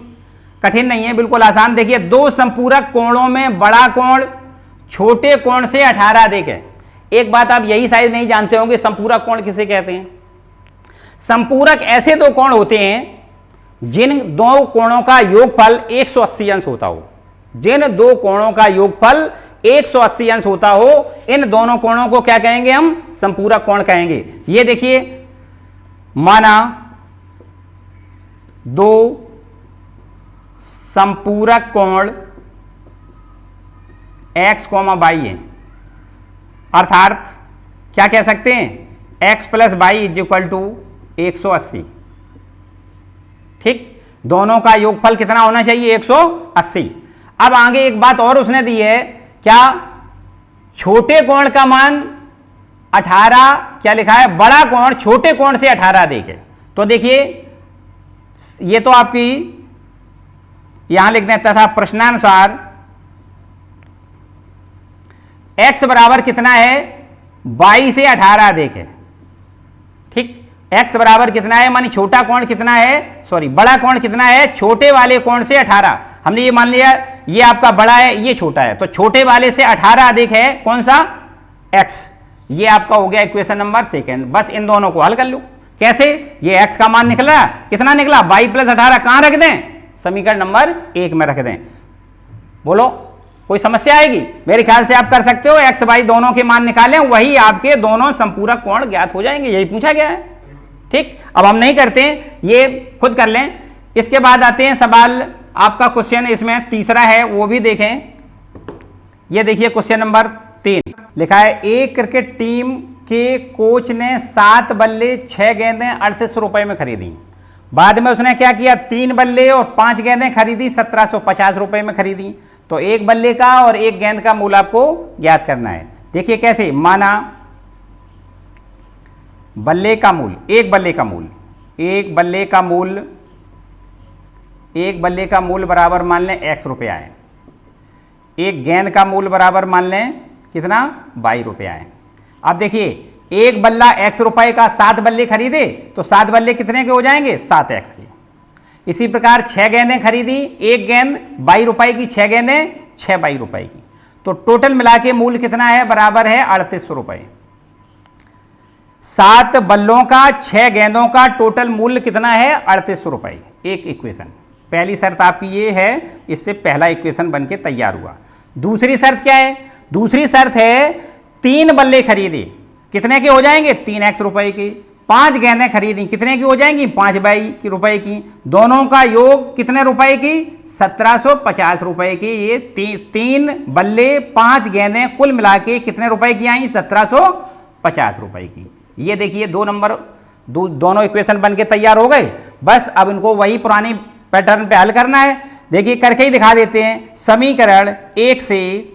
कठिन नहीं है, बिल्कुल आसान। देखिए दो संपूरक कोणों में बड़ा कोण छोटे कोण से 18 देखें। एक बात आप यही शायद नहीं जानते होंगे, संपूरक कोण किसे कहते हैं। संपूरक ऐसे दो कोण होते हैं जिन दो कोणों का योगफल 180 अंश होता हो। जिन दो कोणों का योगफल 180 अंश होता हो, इन दोनों कोणों को क्या कहेंगे हम, संपूरक कोण कहेंगे। ये देखिए माना दो संपूरक कोण x, y है, अर्थात क्या कह सकते हैं x plus y is equal to 180। ठीक, दोनों का योगफल कितना होना चाहिए 180। अब आगे एक बात और उसने दी है, क्या छोटे कोण का मान 18, क्या लिखा है बड़ा कोण छोटे कोण से 18 देखे। तो देखिए ये तो आपकी यहां लिख दें, तथा प्रश्नानुसार x बराबर कितना है 22 से 18 देखे। ठीक, x बराबर कितना है, मानी छोटा कोण कितना है, सॉरी बड़ा कोण कितना है छोटे वाले कोण से 18। हमने ये मान लिया ये आपका बड़ा है ये छोटा है, तो छोटे वाले से 18 अधिक है कौन सा x। ये आपका हो गया इक्वेशन नंबर 2। बस इन दोनों को हल कर लो। कैसे, ये x का मान निकला कितना निकला 22 प्लस 18, कहां रख दें समीकरण नंबर 1 में रख दें। बोलो कोई समस्या आएगी, मेरे ख्याल से आप कर सकते हो। x y दोनों के मान निकालें, वही आपके दोनों संपूरक कोण ज्ञात हो जाएंगे, यही पूछा गया है। ठीक, अब हम नहीं करते, ये खुद कर लें। इसके बाद आते हैं सवाल आपका क्वेश्चन, इसमें तीसरा है वो भी देखें। ये देखिए क्वेश्चन नंबर 3 लिखा है, एक क्रिकेट टीम के कोच ने 7 बल्ले 6 गेंदें 3800 रुपए में खरीदी। बाद में उसने क्या किया 3 बल्ले और 5 गेंदें खरीदी 1750 रुपए में खरीदी। तो एक बल्ले का और एक गेंद का मूल आपको ज्ञात करना है। देखिए कैसे, माना बल्ले का मूल, एक बल्ले का मूल, एक बल्ले का मूल बराबर मान लें x रुपया है। एक गेंद का मूल बराबर मान लें कितना y रुपया है। अब देखिए एक बल्ला x रुपए का 7 बल्ले खरीदे तो 7 बल्ले कितने के हो जाएंगे 7x के। इसी प्रकार 6 गेंदें खरीदी, एक गेंद 22 रुपए की, 6 गेंदें 6 22 रुपए की। तो टोटल मिला के मूल कितना है बराबर है 3800 रुपए। 7 बल्लों का 6 गेंदों का टोटल मूल्य कितना है 3800 रुपए। एक इक्वेशन, पहली शर्त आपकी ये है, इससे पहला इक्वेशन बन के तैयार हुआ। दूसरी शर्त क्या है, दूसरी शर्त है 3 बल्ले खरीदे कितने के हो जाएंगे 3x रुपए के। 5 गेंदें खरीदी कितने की हो जाएंगी 5 रुपए की। दोनों का योग कितने रुपए की 1750 रुपए की। ये 3 बल्ले 5 गेंदें कुल मिला के कितने रुपए की आई 1750 रुपए की। ये देखिए 2 नंबर दोनों इक्वेशन बन के तैयार हो गए। बस अब इनको वही पुरानी पैटर्न पे हल करना है। देखिए करके ही दिखा देते हैं। समीकरण 1 से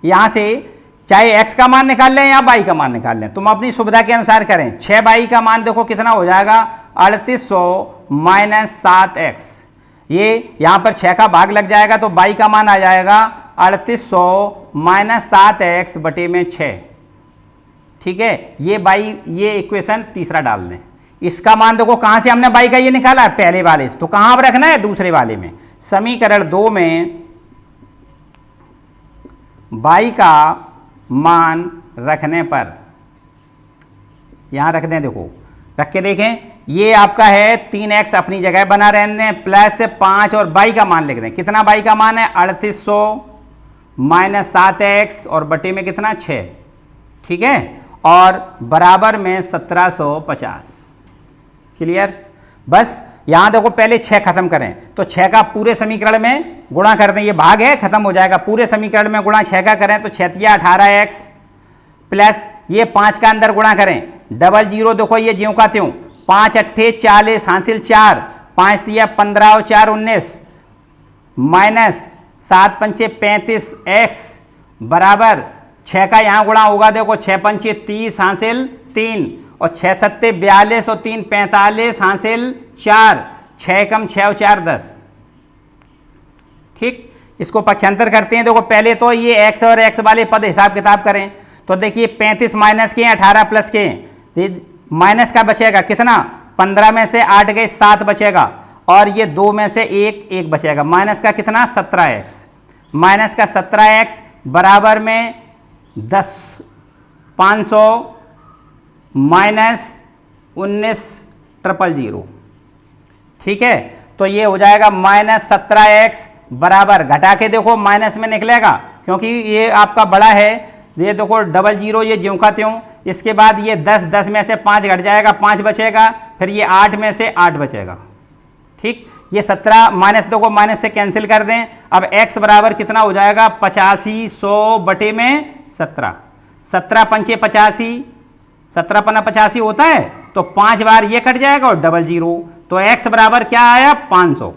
यहां से चाहे x का मान निकाल लें या y का मान निकाल लें, तुम अपनी सुविधा के अनुसार करें। 6y का मान देखो कितना हो जाएगा 3800 माइनस 7x। ये यहाँ पर 6 का भाग लग जाएगा तो y का मान आ जाएगा 3800 माइनस 7x बटे में 6। ठीक है, ये इक्वेशन तीसरा डाल दें। इसका मान देखो कहाँ से हमने y का ये निकाला है पहले वाले से, तो कहाँ पर रखना है दूसरे वाले में। समीकरण 2 में y का मान रखने पर यहाँ रख दें, देखो रख के देखें, ये आपका है 3x अपनी जगह बना रहने दें, प्लस 5 और y का मान लिख दें। कितना y का मान है 3800 माइनस 7x और बटे में कितना 6, ठीक है, और बराबर में 1750। क्लियर। बस यहाँ देखो पहले 6 खत्म करें, तो 6 का पूरे समीकरण में गुणा कर दें, ये भाग है खत्म हो जाएगा, पूरे समीकरण में गुणा 6 का करें तो 6 या 18x प्लस ये 5 का अंदर गुणा करें, डबल जीरो देखो ये ज्यों का त्यों, 5 अट्ठे 40 हासिल 4, 5 तिया 15 और 4 19 माइनस 7 पंचे 35x बराबर 6 का यहाँ गुणा होगा, देखो 6 पंचे 30 हासिल 3 और 6 सत्ते 42 और 3 45 हासिल 4, 6 कम 6 और 4 10। ठीक, इसको पक्षांतर करते हैं। देखो पहले तो ये x और x वाले पद हिसाब किताब करें, तो देखिए 35 माइनस के 18 प्लस के, माइनस का बचेगा कितना, 15 में से 8 गए 7 बचेगा, और ये 2 में से 1 बचेगा, माइनस का कितना 17x, माइनस का 17x बराबर में 10 500 माइनस 19,000। ठीक है, तो ये हो जाएगा माइनस 17x बराबर, घटा के देखो माइनस में निकलेगा क्योंकि ये आपका बड़ा है, ये देखो डबल जीरो ये ज्यों का त्यों, इसके बाद ये 10 में से 5 घट जाएगा, 5 बचेगा, फिर ये 8 में से 8 बचेगा। ठीक, ये 17 माइनस देखो माइनस से कैंसिल कर दें, अब x बराबर कितना हो जाएगा 85 100 बटे में 17, 17 पंचे 85, 17 पन्ना 85 होता है, तो 5 बार ये कट जाएगा और डबल जीरो, तो x बराबर क्या आया 500,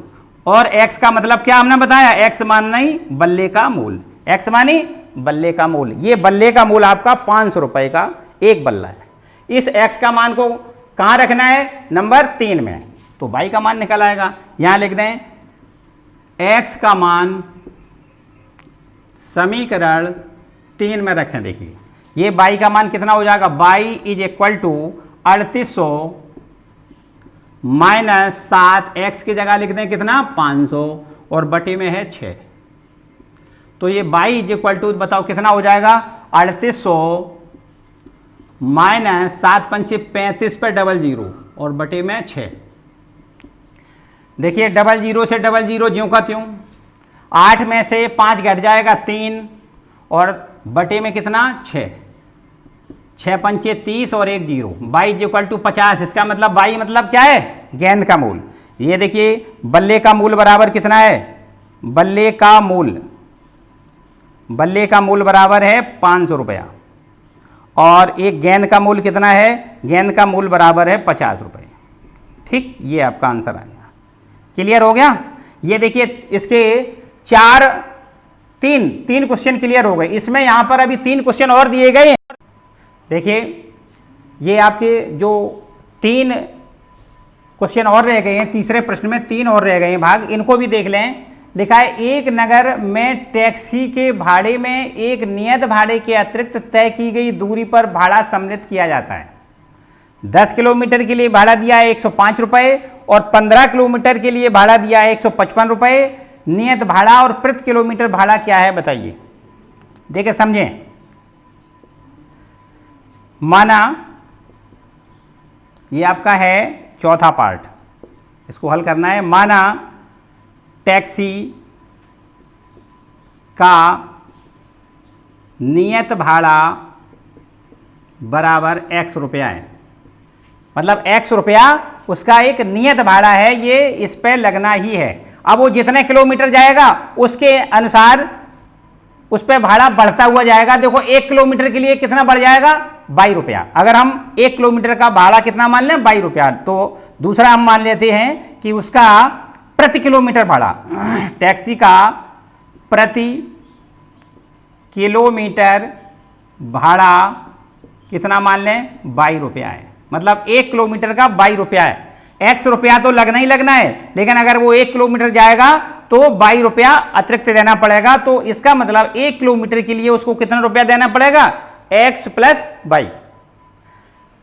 और x का मतलब क्या हमने बताया, x मानी बल्ले का मूल, x मानी बल्ले का मूल, ये बल्ले का मूल आपका 500 रुपए का एक बल्ला है। इस x का मान को कहाँ रखना है, नंबर 3 में, तो y का मान निकल आएगा। यहां लिख दें x का मान समीकरण 3 में रखें। देखिए ये y का मान कितना हो जाएगा, y is equal to 3800 minus 7x की जगह लिख दें कितना 500 और बटे में है 6, तो ये y इज इक्वल टू बताओ कितना हो जाएगा 3800 माइनस 7 पंचे 35 पे डबल जीरो और बटे में 6। देखिए डबल जीरो से डबल जीरो ज्यों का त्यों, 8 में से 5 घट जाएगा 3 और बटे में कितना 6, 6 पंचे 30 और 1 zero, y is equal to 50। इसका मतलब y मतलब क्या है, गेंद का मूल। ये देखिए बल्ले का मूल बराबर कितना है, बल्ले का मूल बराबर है 500 रुपया, और एक गेंद का मूल कितना है, गेंद का मूल बराबर है 50 रुपये। ठीक, ये आपका आंसर आ गया। क्लियर हो गया। ये देखिए इसके तीन क्वेश्चन क्लियर हो गए। इसमें यहां पर अभी 3 क्वेश्चन और दिए गए। देखिए ये आपके जो 3 क्वेश्चन और रह गए हैं, तीसरे प्रश्न में 3 और रह गए हैं भाग, इनको भी देख लें। लिखा है एक नगर में टैक्सी के भाड़े में एक नियत भाड़े के अतिरिक्त तय की गई दूरी पर भाड़ा सम्मिलित किया जाता है। 10 किलोमीटर के लिए भाड़ा दिया है 105 रुपये और 15 किलोमीटर के लिए भाड़ा दिया है 155 रुपये। नियत भाड़ा और प्रति किलोमीटर भाड़ा क्या है बताइए। देखिए समझें, माना ये आपका है चौथा पार्ट, इसको हल करना है। माना टैक्सी का नियत भाड़ा बराबर x रुपया है, मतलब x रुपया उसका एक नियत भाड़ा है, ये इस पे लगना ही है। अब वो जितने किलोमीटर जाएगा उसके अनुसार उस पर भाड़ा बढ़ता हुआ जाएगा। देखो 1 किलोमीटर के लिए कितना बढ़ जाएगा 22 रुपया। अगर हम 1 किलोमीटर का भाड़ा कितना मान लें 22 रुपया, तो दूसरा हम मान लेते हैं कि उसका प्रति किलोमीटर भाड़ा, टैक्सी का प्रति किलोमीटर भाड़ा कितना मान लें 22 रुपया है, मतलब 1 किलोमीटर का 22 रुपया है। x रुपया तो लगना ही लगना है, लेकिन अगर वो 1 किलोमीटर जाएगा तो 22 रुपया अतिरिक्त देना पड़ेगा। तो इसका मतलब 1 किलोमीटर के लिए उसको कितना रुपया देना पड़ेगा, x प्लस 22।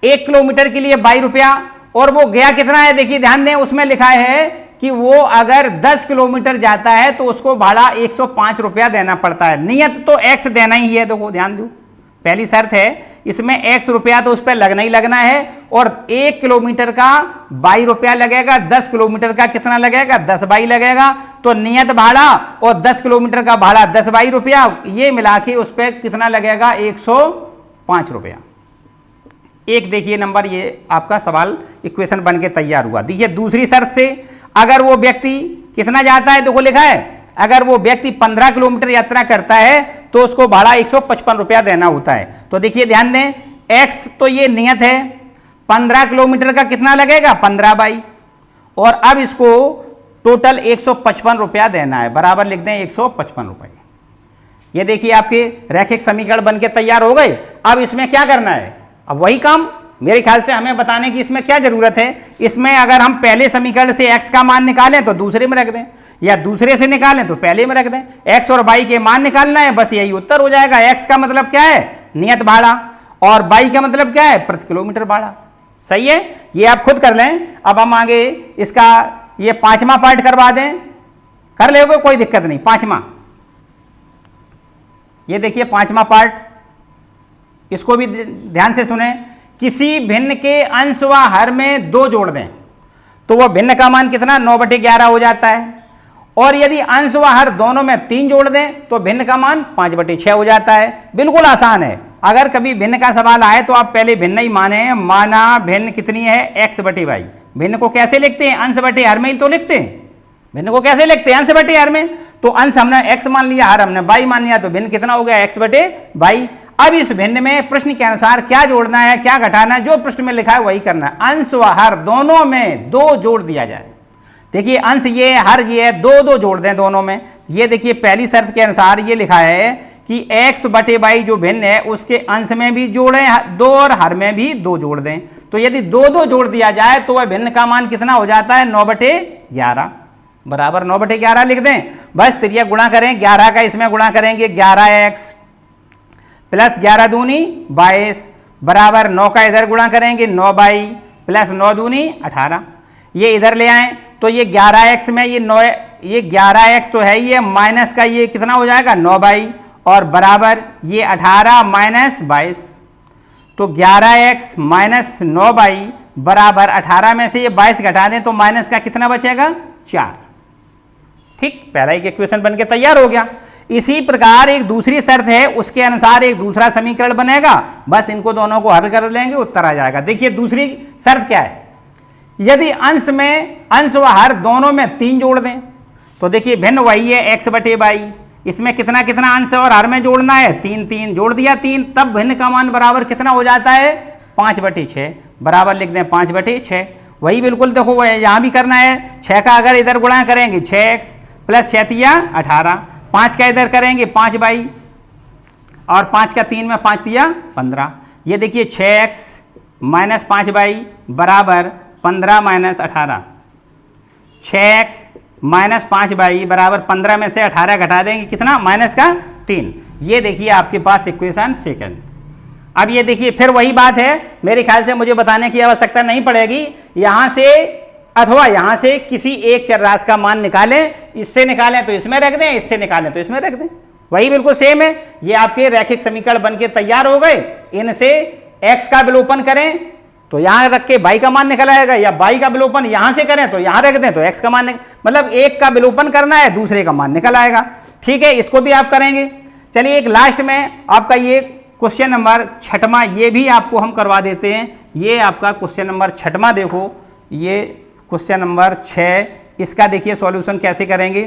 1 किलोमीटर के लिए 22 रुपया, और वो गया कितना है, देखिए ध्यान दें, उसमें लिखा है कि वो अगर 10 किलोमीटर जाता है तो उसको भाड़ा 105 रुपया देना पड़ता है। नियत तो x देना ही है, देखो ध्यान दो, पहली शर्त है, इसमें x रुपया तो उस पर लगना ही लगना है और 1 किलोमीटर का 22 रुपया लगेगा, 10 किलोमीटर का कितना लगेगा, 10 22 लगेगा। तो नियत भाड़ा और 10 किलोमीटर का भाड़ा 10 22 रुपया, ये मिला के उस पर कितना लगेगा, 105 रुपया। एक देखिए नंबर, ये आपका सवाल इक्वेशन बन के तैयार हुआ। देखिए दूसरी शर्त से, अगर वो व्यक्ति कितना जाता है, देखो लिखा है, अगर वो व्यक्ति 15 किलोमीटर यात्रा करता है तो उसको भाड़ा 155 रुपया देना होता है। तो देखिए ध्यान दें, x तो ये नियत है, 15 किलोमीटर का कितना लगेगा, 15 बाई, और अब इसको टोटल 155 रुपया देना है, बराबर लिख दें 155 रुपये। ये देखिए आपके रैखिक समीकरण बन के तैयार हो गए। अब इसमें क्या करना है, अब वही काम मेरे ख्याल से हमें बताने की इसमें क्या जरूरत है। इसमें अगर हम पहले समीकरण से x का मान निकालें तो दूसरे में रख दें, या दूसरे से निकालें तो पहले में रख दें। x और y के मान निकालना है, बस यही उत्तर हो जाएगा। x का मतलब क्या है, नियत भाड़ा, और y का मतलब क्या है, प्रति किलोमीटर भाड़ा। सही है, ये आप खुद कर लें। अब हम आगे इसका ये 5वां पार्ट करवा दें, कर ले कोई दिक्कत नहीं। 5वां, ये देखिए 5वां पार्ट, इसको भी ध्यान से सुने। किसी भिन्न के अंश व हर में 2 जोड़ दें तो वह भिन्न का मान कितना, 9/11 हो जाता है। और यदि अंश व हर दोनों में 3 जोड़ दें तो भिन्न का मान 5/6 हो जाता है। बिल्कुल आसान है। अगर कभी भिन्न का सवाल आए तो आप पहले भिन्न ही माने। माना भिन्न कितनी है, x/y। भिन्न को कैसे लिखते हैं, अंश बटे हर में ही तो लिखते हैं। भिन्न को कैसे लिखते हैं, अंश बटे हर में। तो अंश हमने x मान लिया, हर हमने y मान लिया, तो भिन्न कितना हो गया, x/y। अब इस भिन्न में प्रश्न के अनुसार क्या जोड़ना है, क्या घटाना है, जो प्रश्न में लिखा है वही करना है। अंश व हर दोनों में 2 जोड़ दिया जाए। देखिए अंश ये, हर ये है, 2 जोड़ दें दोनों में। ये देखिए पहली शर्त के अनुसार ये लिखा है कि x/y जो भिन्न है उसके अंश में भी जोड़ें 2 और हर में भी 2 जोड़ दें। तो यदि 2 जोड़ दिया जाए तो वह भिन्न का मान कितना हो जाता है, 9/11, बराबर 9/11 लिख दें। बस त्रिज्या गुणा करें, 11 का इसमें गुणा करेंगे, 11x प्लस 11 दूनी 22 बराबर 9 का इधर गुणा करेंगे, 9y प्लस 9 दूनी 18। ये इधर ले आए तो ये 11x में ये 9, ये 11x तो है, ये माइनस का ये कितना हो जाएगा, 9y, और बराबर ये 18 माइनस 22। तो 11x माइनस 9y बराबर 18 में से ये 22 घटा दें तो माइनस का कितना बचेगा, 4। ठीक, पहला एक इक्वेशन बन के तैयार हो गया। इसी प्रकार एक दूसरी शर्त है, उसके अनुसार एक दूसरा समीकरण बनेगा। बस इनको दोनों को हल कर लेंगे, उत्तर आ जाएगा। देखिए दूसरी शर्त क्या है, यदि अंश व हर दोनों में 3 जोड़ दें तो देखिए भिन्न वही है, x/y। इसमें कितना कितना अंश और हर में जोड़ना है, 3 जोड़ दिया 3, तब भिन्न का मान बराबर कितना हो जाता है, 5/6, बराबर लिख दें 5/6। वही बिल्कुल देखो वो यहाँ भी करना है। 6 का अगर इधर गुणा करेंगे 6x प्लस 6 18, 5 का इधर करेंगे 5y, और 5 का 3 में 5 दिया 15। ये देखिए 6x माइनस 5y बराबर 15 माइनस 18। 6x माइनस 5y बराबर 15 में से 18 घटा देंगे कितना, माइनस का 3। ये देखिए आपके पास इक्वेशन सेकंड। अब ये देखिए फिर वही बात है, मेरे ख्याल से मुझे बताने की आवश्यकता नहीं पड़ेगी। यहाँ से अथवा यहाँ से किसी एक चर राशि का मान निकालें, इससे निकालें तो इसमें रख दें, इससे निकालें तो इसमें रख दें, वही बिल्कुल सेम है। ये आपके रैखिक समीकरण बनके तैयार हो गए। इनसे x का विलोपन करें तो यहाँ रख के y का मान निकल आएगा, या y का विलोपन यहाँ से करें तो यहाँ रख दें तो x का मान मतलब एक का विलोपन करना है, दूसरे का मान निकल आएगा। ठीक है, इसको भी आप करेंगे। चलिए एक लास्ट में आपका ये क्वेश्चन नंबर 6वां, ये भी आपको हम करवा देते हैं। ये आपका क्वेश्चन नंबर 6वां, देखो ये क्वेश्चन नंबर 6, इसका देखिए सॉल्यूशन कैसे करेंगे।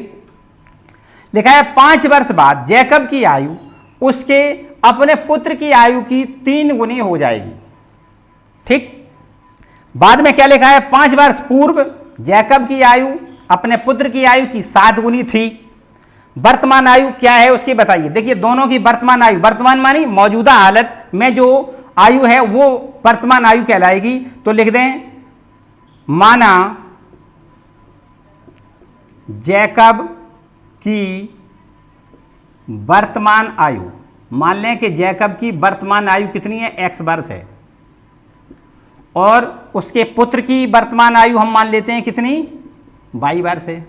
लिखा है 5 वर्ष बाद जैकब की आयु उसके अपने पुत्र की आयु की 3 गुनी हो जाएगी। ठीक, बाद में क्या लिखा है, 5 वर्ष पूर्व जैकब की आयु अपने पुत्र की आयु की 7 गुनी थी। वर्तमान आयु क्या है उसकी बताइए। देखिए दोनों की वर्तमान आयु, वर्तमान मानी मौजूदा हालत में जो आयु है वो वर्तमान आयु कहलाएगी। तो लिख दें, माना जैकब की वर्तमान आयु, मान लें कि जैकब की वर्तमान आयु कितनी है, x वर्ष है, और उसके पुत्र की वर्तमान आयु हम मान लेते हैं कितनी, y वर्ष है।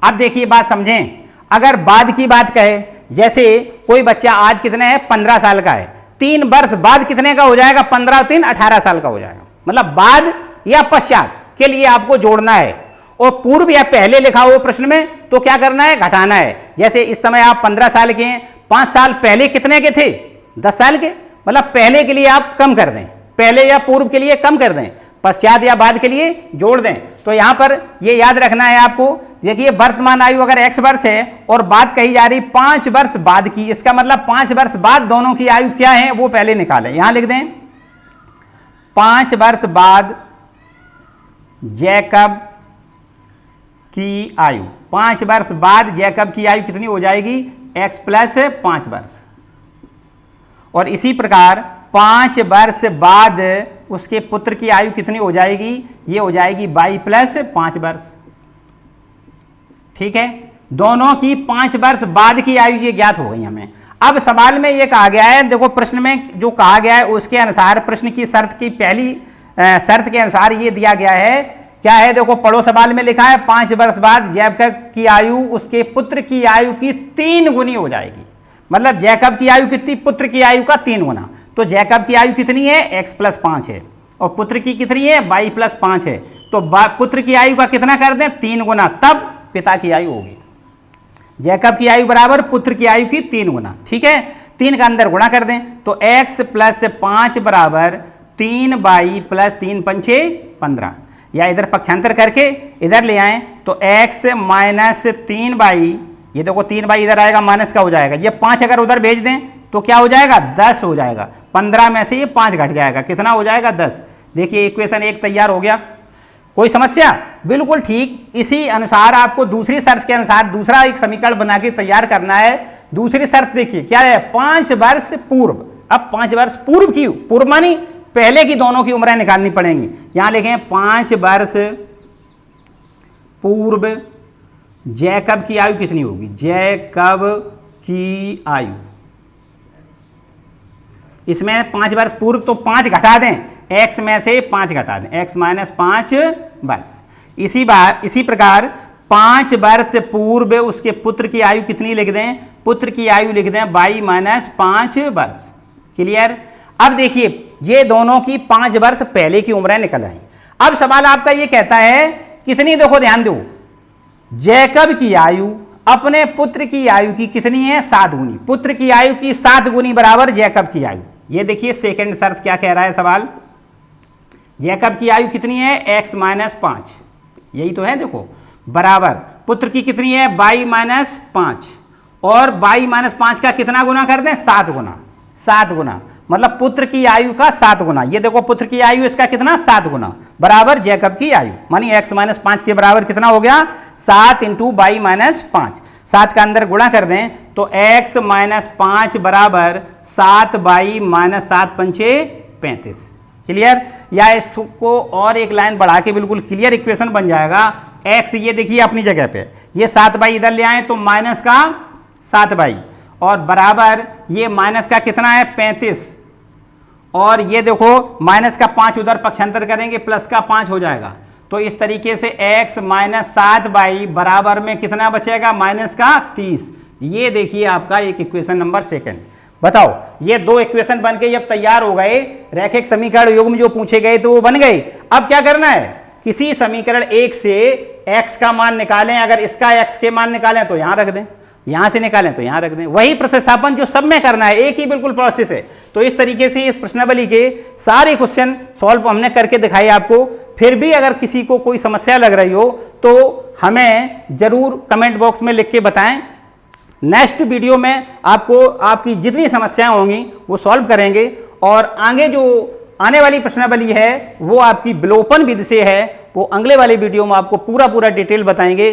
अब देखिए बात समझें, अगर बाद की बात कहे, जैसे कोई बच्चा आज कितना है, 15 साल का है, 3 वर्ष बाद कितने का हो जाएगा, 15 और 3 18 साल का हो जाएगा। मतलब बाद या पश्चात के लिए आपको जोड़ना है, और पूर्व या पहले लिखा हो प्रश्न में तो क्या करना है, घटाना है। जैसे इस समय आप 15 साल के हैं, 5 साल पहले कितने के थे, 10 साल के, मतलब पहले के लिए आप कम कर दें, पहले या पूर्व के लिए कम कर दें, पश्चात या बाद के लिए जोड़ दें। तो यहां पर ये याद रखना है आपको। देखिए वर्तमान आयु अगर x वर्ष है और बात कही जा रही 5 वर्ष बाद की, इसका मतलब 5 वर्ष बाद दोनों की आयु क्या है वो पहले निकालें। यहां लिख दें 5 वर्ष बाद जैकब की आयु, 5 वर्ष बाद जैकब की आयु कितनी हो जाएगी, x प्लस 5 वर्ष। और इसी प्रकार 5 वर्ष बाद उसके पुत्र की आयु कितनी हो जाएगी, ये हो जाएगी y प्लस 5 वर्ष। ठीक है, दोनों की 5 वर्ष बाद की आयु ये ज्ञात हो गई हमें। अब सवाल में ये कहा गया है, देखो प्रश्न में जो कहा गया है उसके अनुसार, प्रश्न की शर्त की पहली शर्त के अनुसार ये दिया गया है, क्या है देखो पढ़ो, सवाल में लिखा है 5 वर्ष बाद जैकब की आयु उसके पुत्र की आयु की 3 गुनी हो जाएगी। मतलब जैकब की आयु कितनी, पुत्र की आयु का 3 गुना। तो जैकब की आयु कितनी है, x प्लस 5 है, और पुत्र की कितनी है, y प्लस 5 है। तो पुत्र की आयु का कितना कर दें, 3 गुना, तब पिता की आयु होगी। जैकब की आयु बराबर पुत्र की आयु की 3 गुना। ठीक है, 3 का अंदर गुणा कर दें तो x प्लस 5 बराबर 3y प्लस 3 पंचे 15, या इधर पक्षांतर करके इधर ले आए तो x माइनस 3y, ये देखो 3y इधर आएगा माइनस का हो जाएगा, ये 5 अगर उधर भेज दें तो क्या हो जाएगा, 10 हो जाएगा। 15 में से ये 5 घट जाएगा, कितना हो जाएगा, 10। देखिए इक्वेशन 1 तैयार हो गया। कोई समस्या, बिल्कुल ठीक। इसी अनुसार आपको दूसरी शर्त के अनुसार दूसरा एक समीकरण बना के तैयार करना है। दूसरी शर्त देखिए क्या है, 5 वर्ष पूर्व। अब 5 वर्ष पूर्व की, पूर्व मानी पहले की दोनों की उम्रें निकालनी पड़ेंगी। यहां लिखें 5 वर्ष पूर्व जैकब की आयु कितनी होगी, जैकब की आयु, इसमें 5 वर्ष पूर्व तो 5 घटा दें, x में से 5 घटा दें, x माइनस 5 वर्ष। इसी प्रकार 5 वर्ष पूर्व उसके पुत्र की आयु कितनी लिख दें, पुत्र की आयु लिख दें y माइनस 5 वर्ष। क्लियर। अब देखिए ये दोनों की 5 वर्ष पहले की उम्रें निकल आई। अब सवाल आपका ये कहता है कितनी, देखो ध्यान दो, जैकब की आयु अपने पुत्र की आयु की कितनी है, 7 गुनी। पुत्र की आयु की 7 गुनी बराबर जैकब की आयु। ये देखिए सेकंड शर्त क्या कह रहा है सवाल, जैकब की आयु कितनी है, x माइनस 5, यही तो है देखो, बराबर पुत्र की कितनी है, y माइनस 5, और y माइनस 5 का कितना गुना कर दें, 7 गुना। 7 गुना मतलब पुत्र की आयु का 7 गुना। ये देखो पुत्र की आयु इसका कितना, 7 गुना, बराबर जैकब की आयु, मानी x माइनस 5 के बराबर कितना हो गया, 7 इंटू y माइनस 5। 7 का अंदर गुणा कर दें तो x माइनस 5 बराबर 7y माइनस 7 पंचे 35। क्लियर। या इसको और एक लाइन बढ़ा के बिल्कुल क्लियर इक्वेशन बन जाएगा। x ये देखिए अपनी जगह पे, ये 7y इधर ले आए तो माइनस का 7y, और बराबर ये माइनस का कितना है, 35, और ये देखो माइनस का 5 उधर पक्षांतर करेंगे, प्लस का 5 हो जाएगा। तो इस तरीके से x माइनस 7y बराबर में कितना बचेगा, माइनस का 30। ये देखिए आपका एक इक्वेशन नंबर सेकंड। बताओ ये 2 इक्वेशन बन के जब तैयार हो गए, रैखिक समीकरण युग्म जो पूछे गए तो वो बन गए। अब क्या करना है, किसी समीकरण 1 से x का मान निकालें, अगर इसका x के मान निकालें तो यहां रख दें, यहां से निकालें तो यहां रख दें। वही प्रतिस्थापन जो सब में करना है, एक ही बिल्कुल प्रोसेस है। तो इस तरीके से इस प्रश्नावली के सारे क्वेश्चन सॉल्व हमने करके दिखाए आपको। फिर भी अगर किसी को कोई समस्या लग रही हो तो हमें जरूर कमेंट बॉक्स में लिख के बताएं। नेक्स्ट वीडियो में आपको आपकी जितनी समस्याएं होंगी वो सॉल्व करेंगे, और आगे जो आने वाली प्रश्नावली है वो आपकी विलोपन विधि से है, वो अगले वाले वीडियो में आपको पूरा डिटेल बताएंगे।